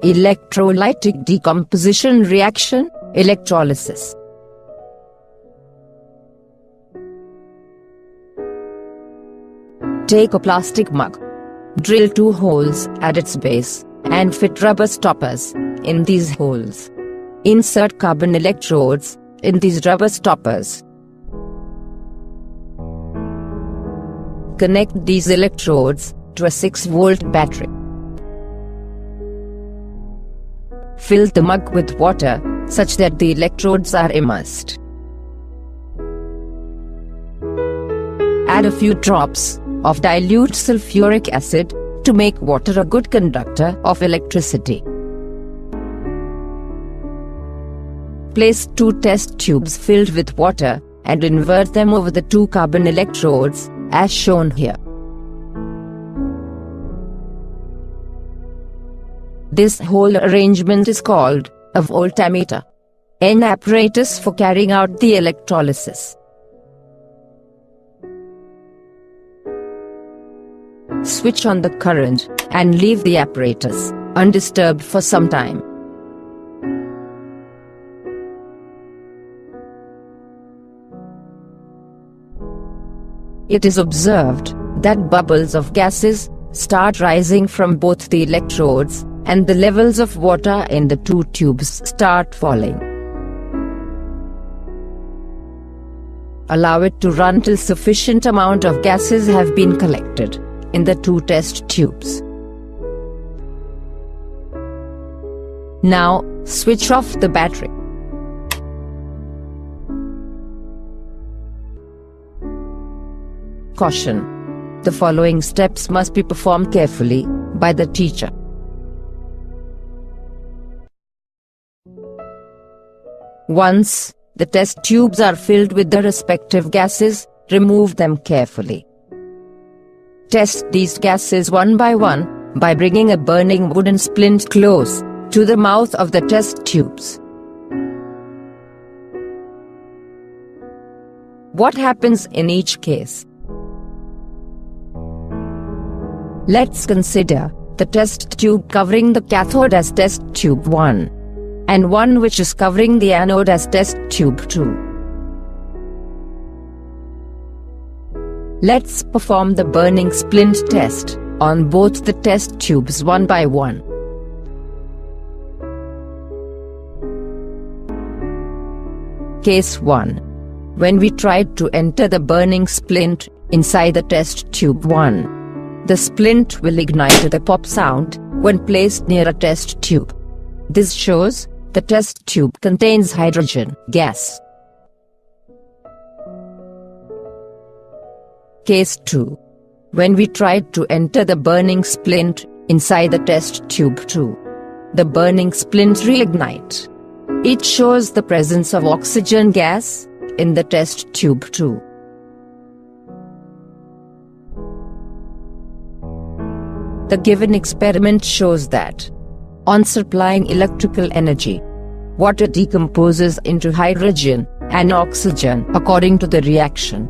Electrolytic decomposition reaction, electrolysis. Take a plastic mug. Drill 2 holes at its base, and fit rubber stoppers in these holes. Insert carbon electrodes in these rubber stoppers. Connect these electrodes to a 6-volt battery. Fill the mug with water, such that the electrodes are immersed. Add a few drops of dilute sulfuric acid to make water a good conductor of electricity. Place 2 test tubes filled with water and invert them over the 2 carbon electrodes, as shown here. This whole arrangement is called a voltmeter, an apparatus for carrying out the electrolysis. Switch on the current and leave the apparatus undisturbed for some time. It is observed that bubbles of gases start rising from both the electrodes, and the levels of water in the 2 tubes start falling. Allow it to run till sufficient amount of gases have been collected in the 2 test tubes. Now, switch off the battery. Caution: the following steps must be performed carefully by the teacher. Once the test tubes are filled with the respective gases, remove them carefully. Test these gases one by one by bringing a burning wooden splint close to the mouth of the test tubes. What happens in each case? Let's consider the test tube covering the cathode as test tube 1, and one which is covering the anode as test tube 2. Let's perform the burning splint test on both the test tubes one by one. Case 1. When we tried to enter the burning splint inside the test tube 1, the splint will ignite with a pop sound when placed near a test tube. This shows the test tube contains hydrogen gas. Case 2. When we tried to enter the burning splint inside the test tube 2, the burning splint reignites. It shows the presence of oxygen gas in the test tube 2. The given experiment shows that, on supplying electrical energy, water decomposes into hydrogen and oxygen according to the reaction.